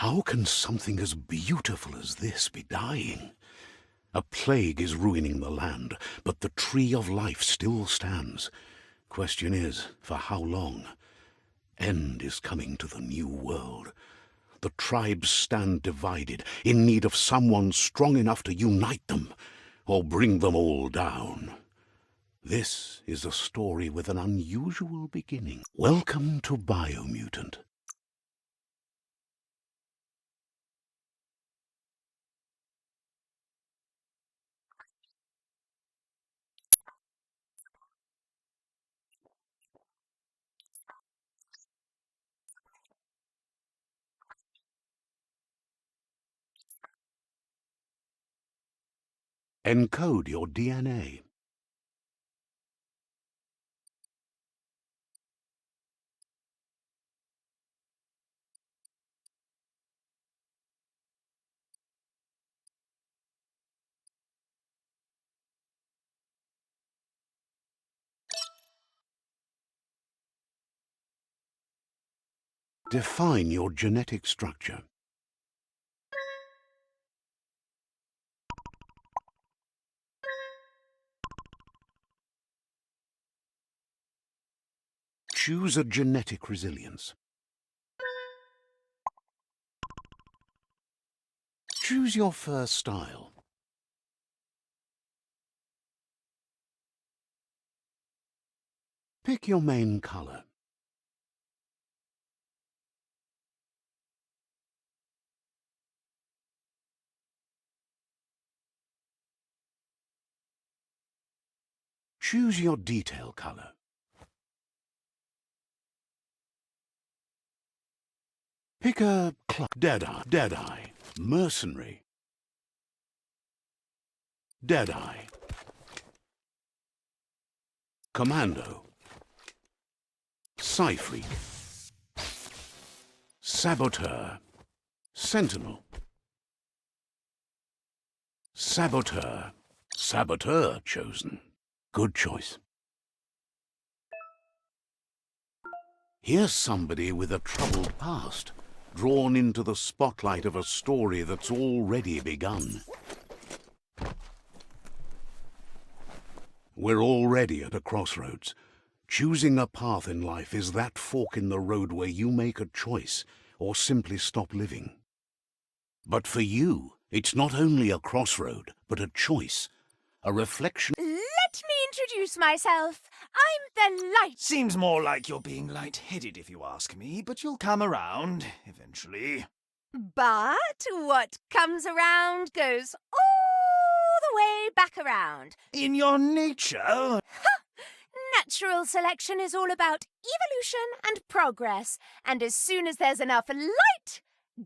How can something as beautiful as this be dying? A plague is ruining the land, but the tree of life still stands. Question is, for how long? End is coming to the new world. The tribes stand divided, in need of someone strong enough to unite them, or bring them all down. This is a story with an unusual beginning. Welcome to BIOMUTANT. Encode your DNA. Define your genetic structure. Choose a genetic resilience. Choose your fur style. Pick your main color. Choose your detail color. Pick a Deadeye, Mercenary, Deadeye, Commando, Psyfreak, Saboteur, Sentinel, Saboteur. Saboteur chosen. Good choice. Here's somebody with a troubled past, drawn into the spotlight of a story that's already begun. We're already at a crossroads. Choosing a path in life is that fork in the road where you make a choice or simply stop living. But for you, it's not only a crossroad, but a choice, a reflection. Let me introduce myself. I'm the light. Seems more like you're being light-headed if you ask me, but you'll come around eventually. But what comes around goes all the way back around. In your nature? Natural selection is all about evolution and progress, and as soon as there's enough light,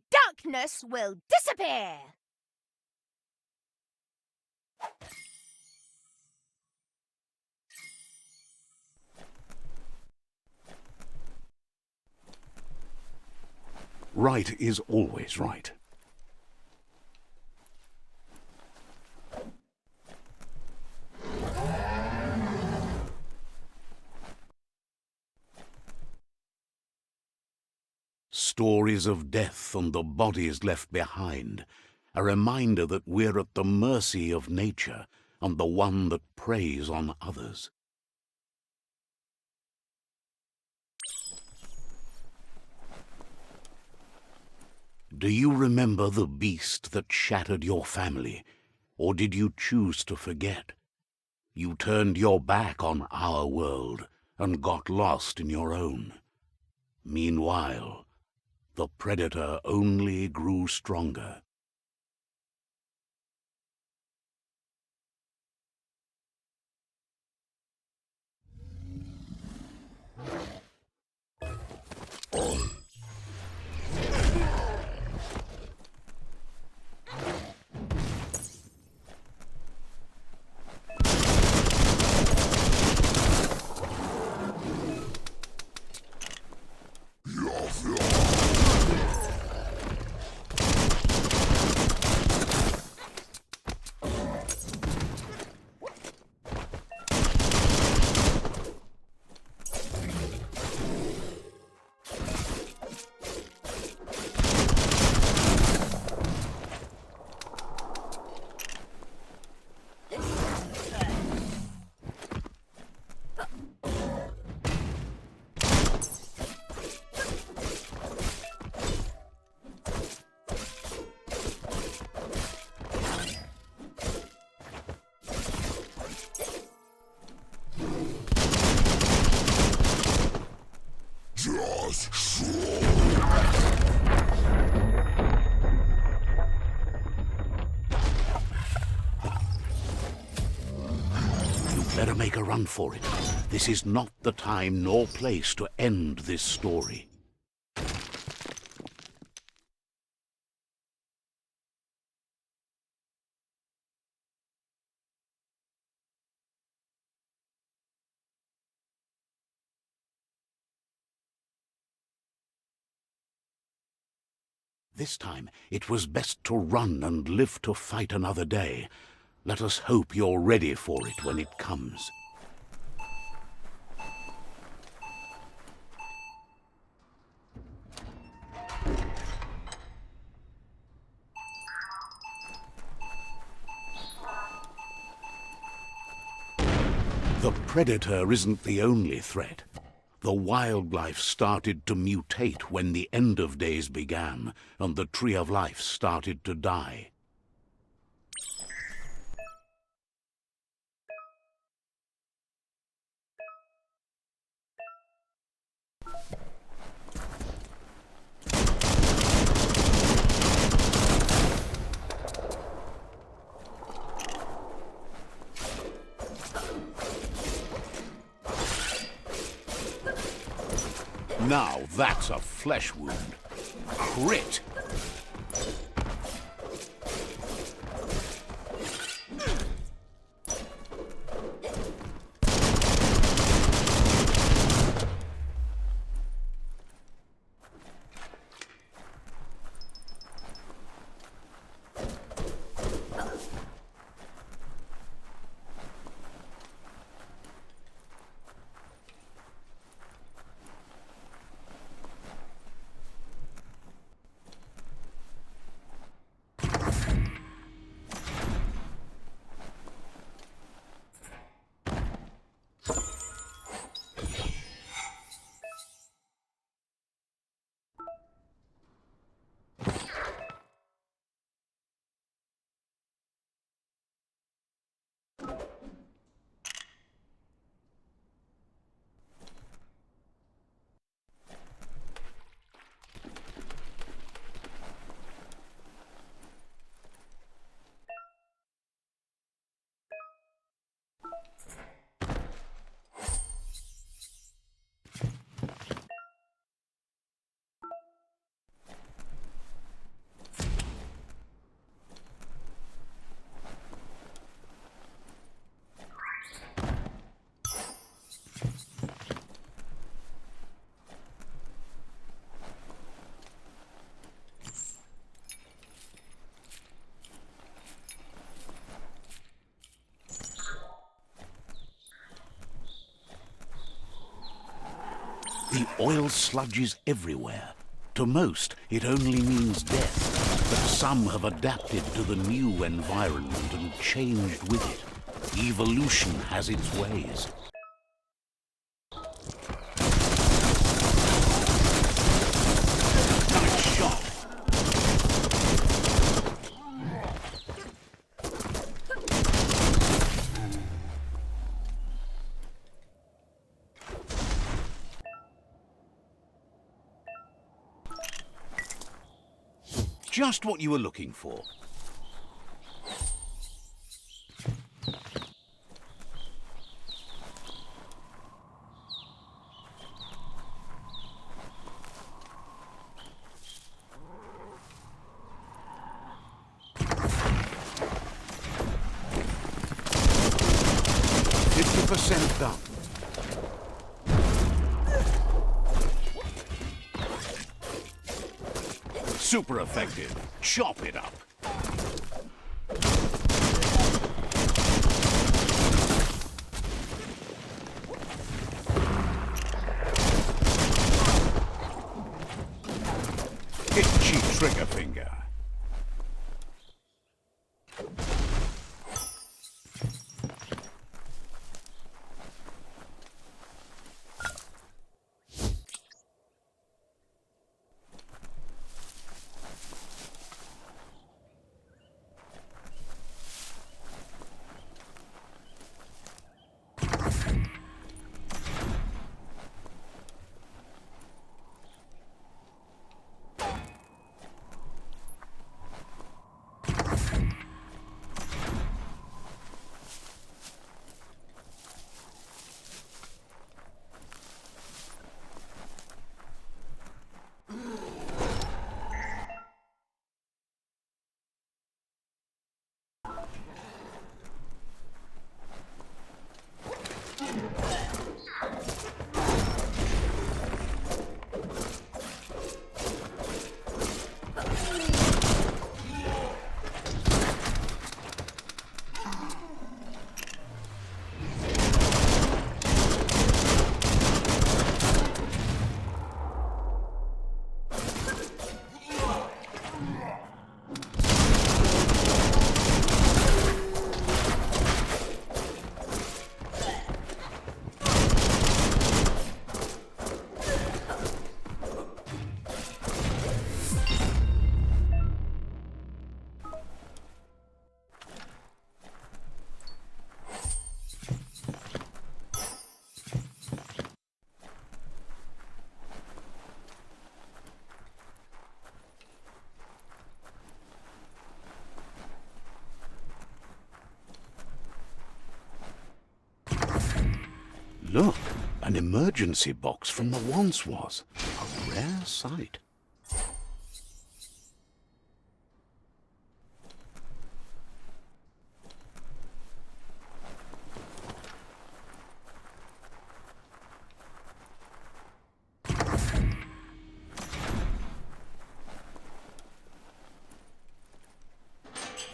darkness will disappear. Right is always right. Stories of death and the bodies left behind, a reminder that we're at the mercy of nature and the one that preys on others. Do you remember the beast that shattered your family, or did you choose to forget? You turned your back on our world and got lost in your own. Meanwhile, the predator only grew stronger. a run for it. This is not the time nor place to end this story. This time, it was best to run and live to fight another day. Let us hope you're ready for it when it comes. The predator isn't the only threat. The wildlife started to mutate when the end of days began, and the tree of life started to die. Now that's a flesh wound. Crit! The oil sludges everywhere. To most, it only means death, but some have adapted to the new environment and changed with it. Evolution has its ways. Nice shot! Just what you were looking for. %50 done. Super effective. Chop it up. Itchy trigger finger. Look, an emergency box from the once was. A rare sight.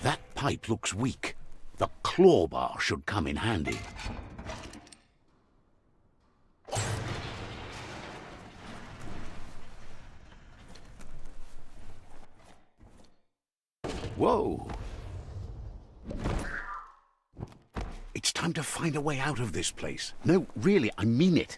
That pipe looks weak. The claw bar should come in handy. Whoa! It's time to find a way out of this place. No, really, I mean it.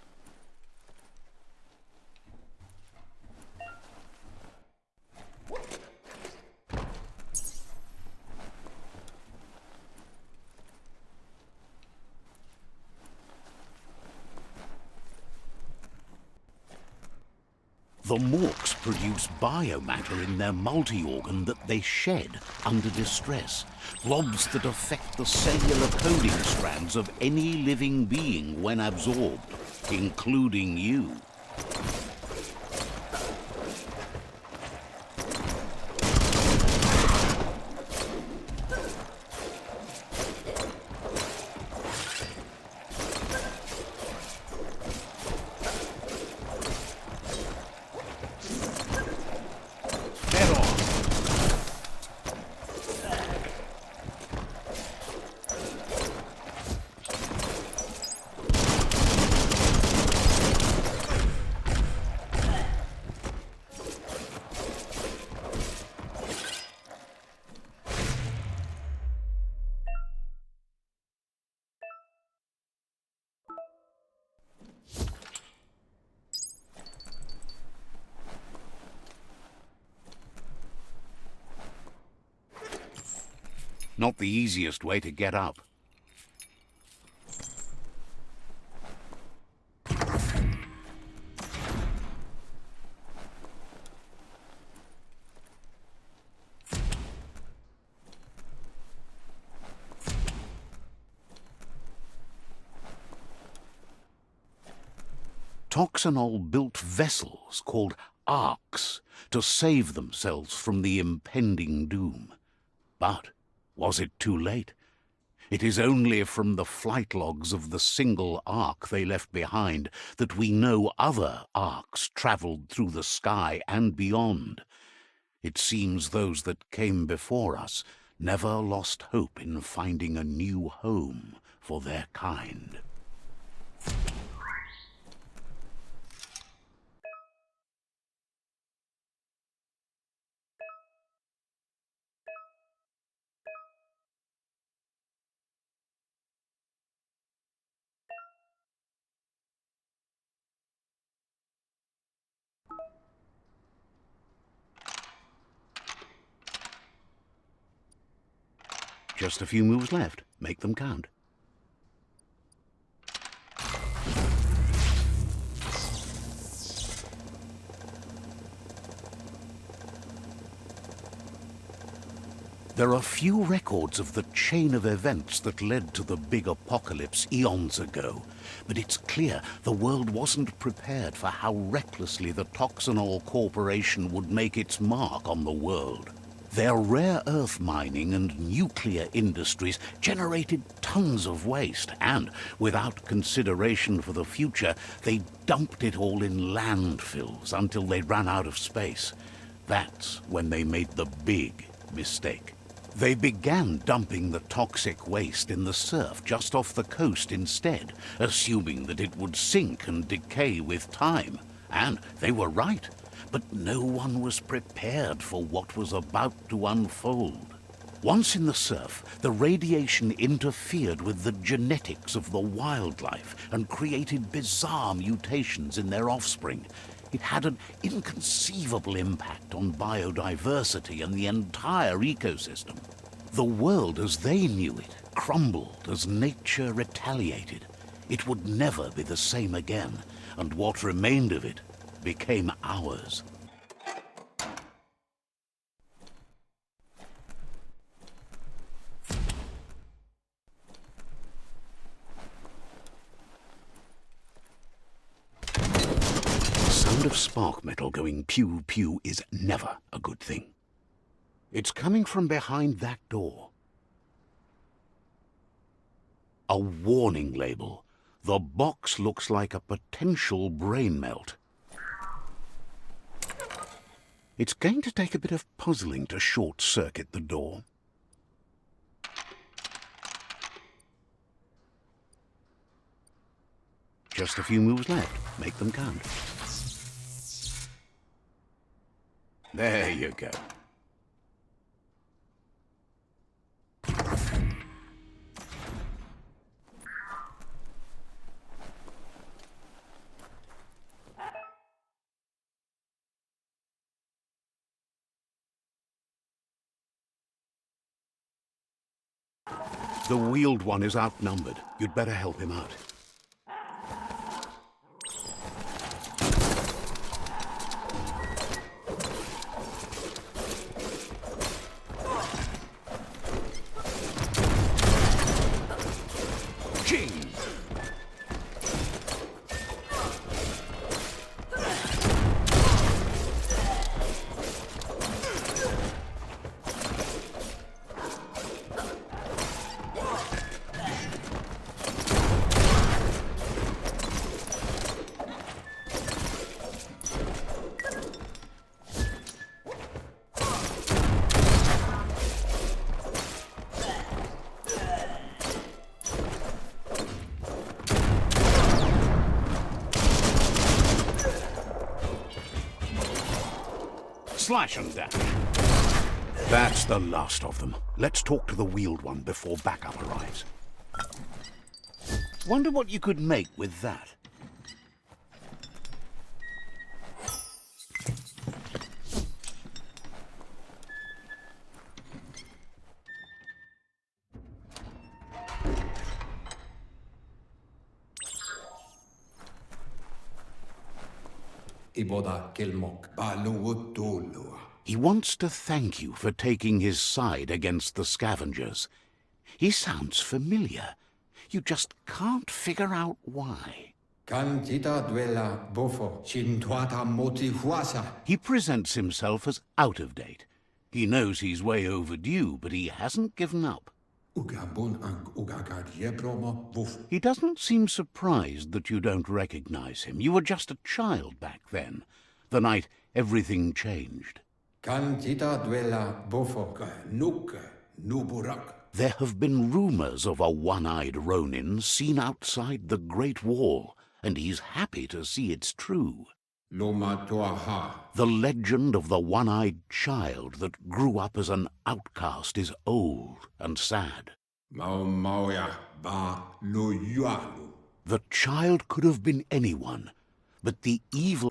The MORKS produce biomatter in their multi-organ that they shed under distress. Blobs that affect the cellular coding strands of any living being when absorbed, including you. Not the easiest way to get up. Toxanol built vessels called arks to save themselves from the impending doom. But was it too late? It is only from the flight logs of the single ark they left behind that we know other arks travelled through the sky and beyond. It seems those that came before us never lost hope in finding a new home for their kind. Just a few moves left. Make them count. There are few records of the chain of events that led to the big apocalypse eons ago, but it's clear the world wasn't prepared for how recklessly the Toxanol Corporation would make its mark on the world. Their rare earth mining and nuclear industries generated tons of waste, and, without consideration for the future, they dumped it all in landfills until they ran out of space. That's when they made the big mistake. They began dumping the toxic waste in the surf just off the coast instead, assuming that it would sink and decay with time. And they were right. But no one was prepared for what was about to unfold. Once in the surf, the radiation interfered with the genetics of the wildlife and created bizarre mutations in their offspring. It had an inconceivable impact on biodiversity and the entire ecosystem. The world as they knew it crumbled as nature retaliated. It would never be the same again, and what remained of it became ours. of spark metal going pew-pew is never a good thing. It's coming from behind that door. A warning label. The box looks like a potential brain melt. It's going to take a bit of puzzling to short-circuit the door. Just a few moves left. Make them count. There you go. The wheeled one is outnumbered. You'd better help him out. Ching! Slash and dash. That's the last of them. Let's talk to the wheeled one before backup arrives. Wonder what you could make with that. He wants to thank you for taking his side against the scavengers. He sounds familiar. You just can't figure out why. He presents himself as out of date. He knows he's way overdue, but he hasn't given up. He doesn't seem surprised that you don't recognize him. You were just a child back then, the night everything changed. There have been rumors of a one-eyed Ronin seen outside the Great Wall, and he's happy to see it's true. The legend of the one-eyed child that grew up as an outcast is old and sad. The child could have been anyone, but the evil...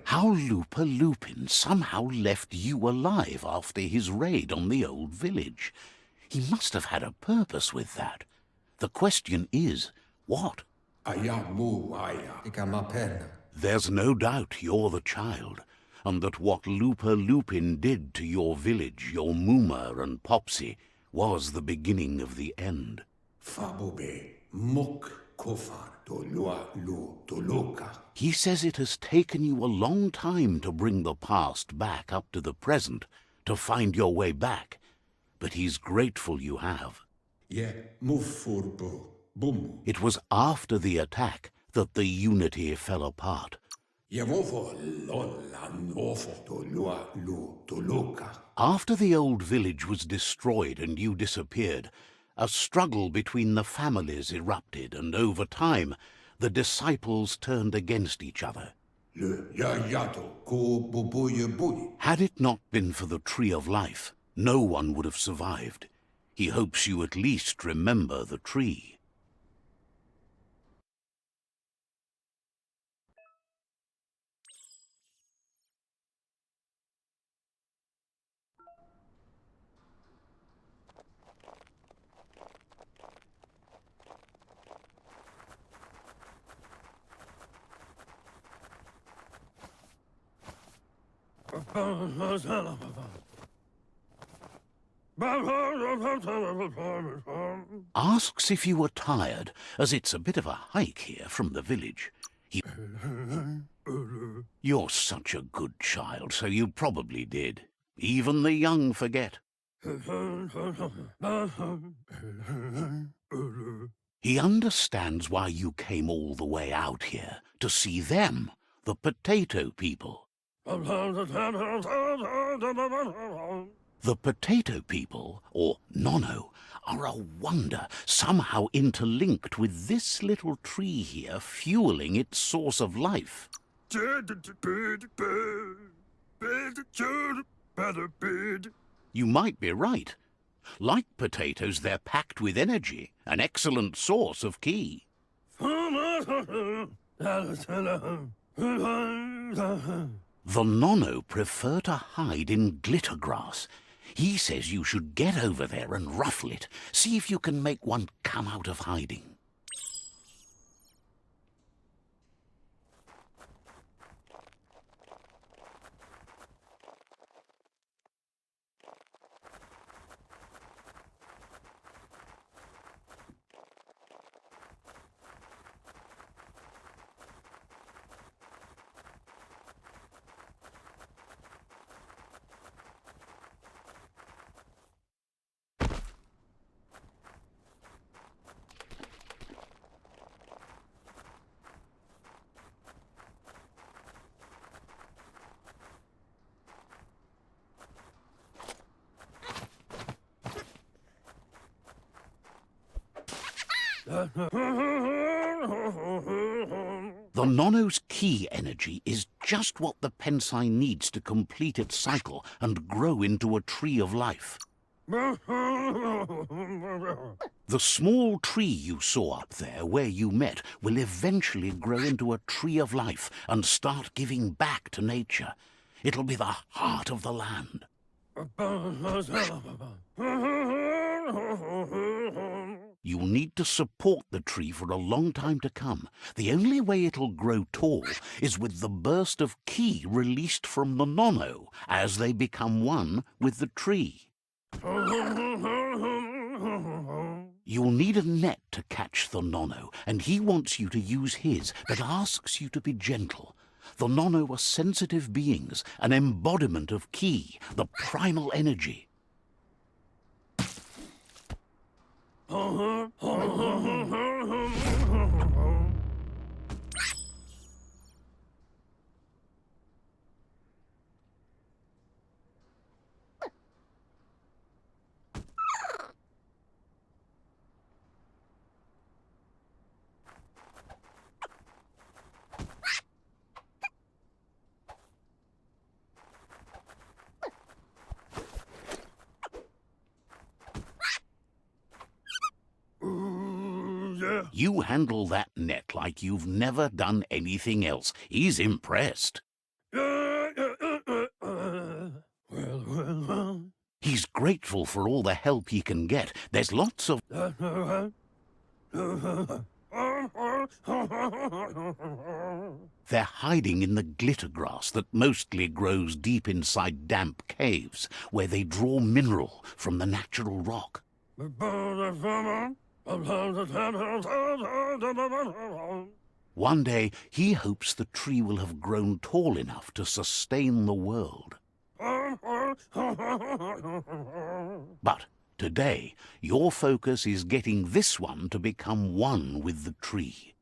How Lupa Lupin somehow left you alive after his raid on the old village. He must have had a purpose with that. The question is, what? There's no doubt you're the child, and that what Lupa Lupin did to your village, your Muma and Popsy, was the beginning of the end. He says it has taken you a long time to bring the past back up to the present, to find your way back, but he's grateful you have. It was after the attack that the unity fell apart. After the old village was destroyed and you disappeared, a struggle between the families erupted, and over time, the disciples turned against each other. Had it not been for the Tree of Life, no one would have survived. He hopes you at least remember the tree. Asks if you were tired, as it's a bit of a hike here from the village. You're such a good child, so you probably did. Even the young forget. He understands why you came all the way out here, to see them, the potato people. The potato people, or Nono, are a wonder, somehow interlinked with this little tree here, fueling its source of life. You might be right. Like potatoes, they're packed with energy, an excellent source of ki. The Nono prefer to hide in glitter grass. He says you should get over there and ruffle it. See if you can make one come out of hiding. The Nono's ki energy is just what the Pensai needs to complete its cycle and grow into a tree of life. The small tree you saw up there where you met will eventually grow into a tree of life and start giving back to nature. It'll be the heart of the land. You'll need to support the tree for a long time to come. The only way it'll grow tall is with the burst of ki released from the Nono as they become one with the tree. You'll need a net to catch the Nono, and he wants you to use his, but asks you to be gentle. The Nono are sensitive beings, an embodiment of ki, the primal energy. You handle that net like you've never done anything else. He's impressed. He's grateful for all the help he can get. There's lots of... They're hiding in the glitter grass that mostly grows deep inside damp caves, where they draw mineral from the natural rock. One day, he hopes the tree will have grown tall enough to sustain the world. But today, your focus is getting this one to become one with the tree.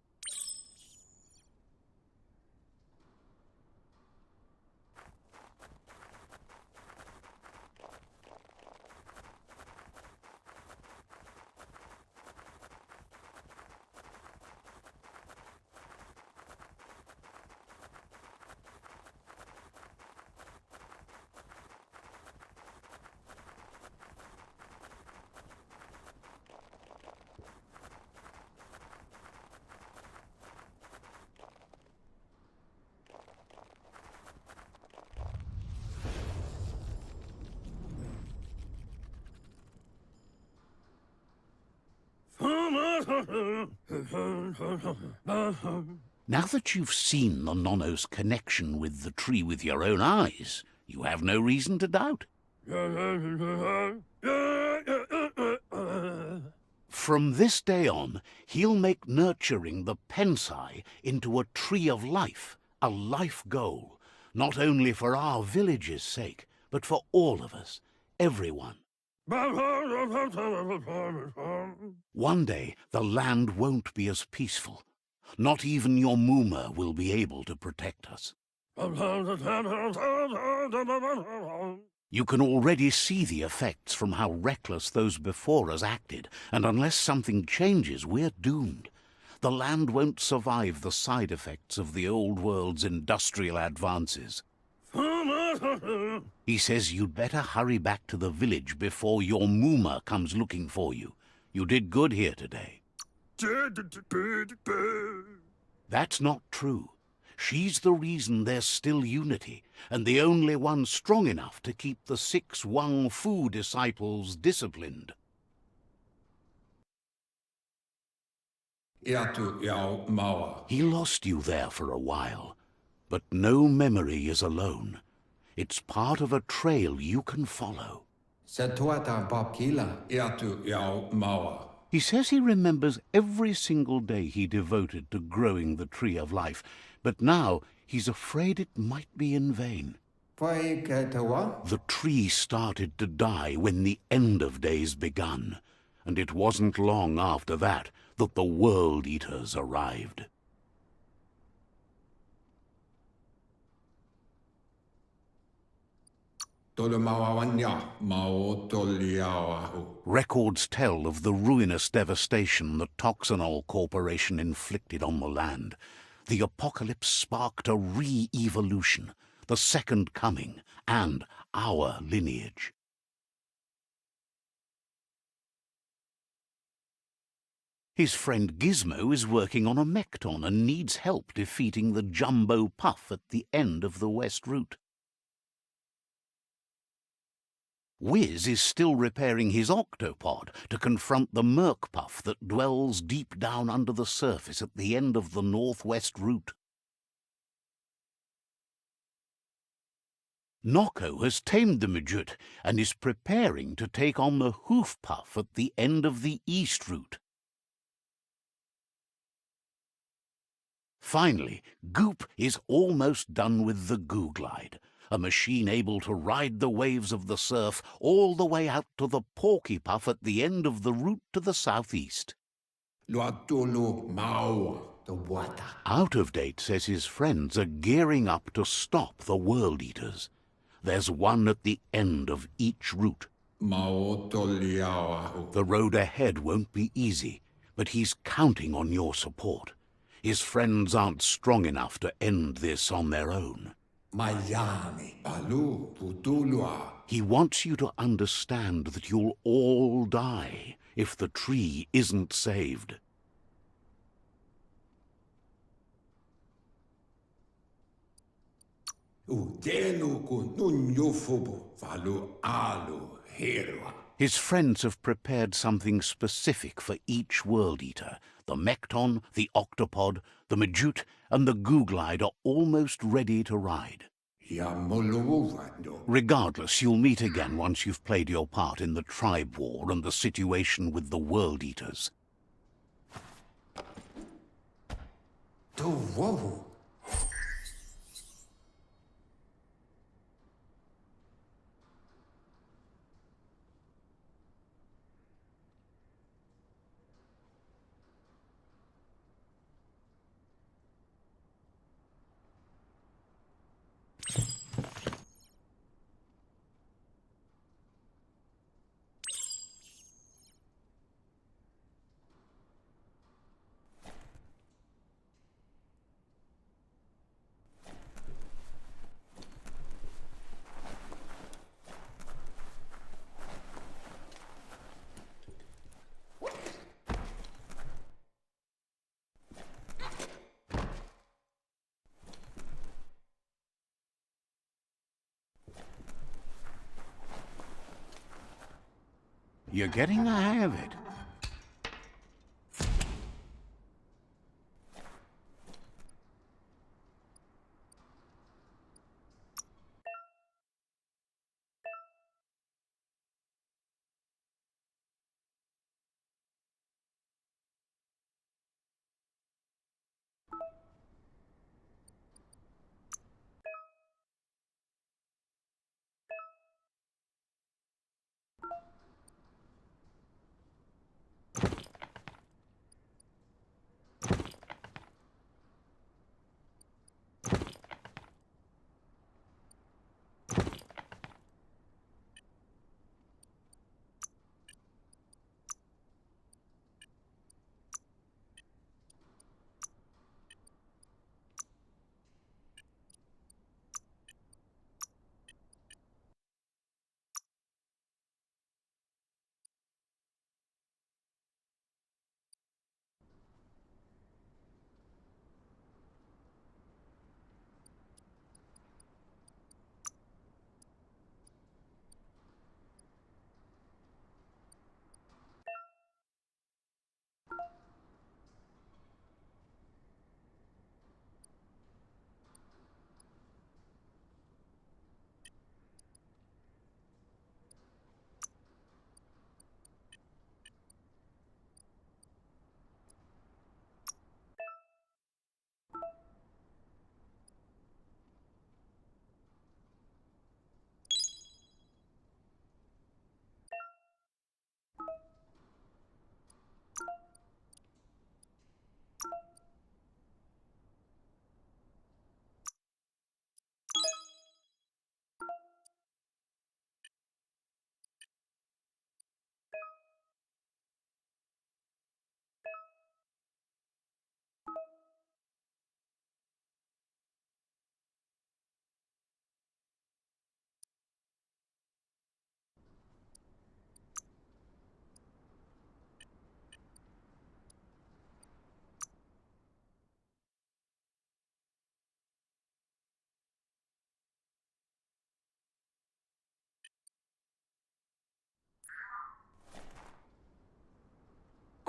Now that you've seen the Nono's connection with the tree with your own eyes, you have no reason to doubt. From this day on, he'll make nurturing the Pensai into a tree of life, a life goal, not only for our village's sake, but for all of us, everyone. One day, the land won't be as peaceful. Not even your Muma will be able to protect us. You can already see the effects from how reckless those before us acted, and unless something changes, we're doomed. The land won't survive the side effects of the old world's industrial advances. He says you'd better hurry back to the village before your Muma comes looking for you. You did good here today. That's not true. She's the reason there's still unity, and the only one strong enough to keep the 6 Wang Fu disciples disciplined. He lost you there for a while, but no memory is alone. It's part of a trail you can follow. He says he remembers every single day he devoted to growing the Tree of Life, but now he's afraid it might be in vain. The tree started to die when the end of days begun, and it wasn't long after that that the World Eaters arrived. Records tell of the ruinous devastation the Toxanol Corporation inflicted on the land. The apocalypse sparked a re-evolution, the second coming, and our lineage. His friend Gizmo is working on a Mekton and needs help defeating the Jumbo Puff at the end of the West Route. Wiz is still repairing his octopod to confront the Merc Puff that dwells deep down under the surface at the end of the Northwest Route. Noko has tamed the Majut and is preparing to take on the Hoof Puff at the end of the East Route. Finally, Goop is almost done with the Goo Glide, a machine able to ride the waves of the surf all the way out to the Porky Puff at the end of the route to the southeast. Out of Date says his friends are gearing up to stop the World Eaters. There's one at the end of each route. The road ahead won't be easy, but he's counting on your support. His friends aren't strong enough to end this on their own. He wants you to understand that you'll all die if the tree isn't saved. His friends have prepared something specific for each World Eater. The Mekton, the Octopod, the Majut, and the Goo Glide are almost ready to ride. Regardless, you'll meet again once you've played your part in the tribe war and the situation with the World Eaters. You're getting the hang of it.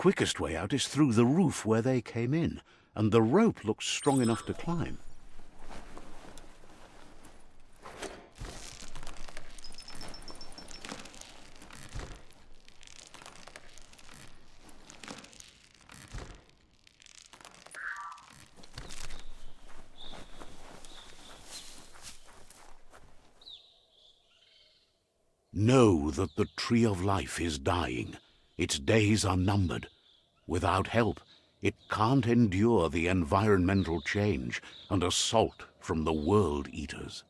quickest way out is through the roof where they came in, and the rope looks strong enough to climb. Know that the Tree of Life is dying. Its days are numbered. Without help, it can't endure the environmental change and assault from the World Eaters.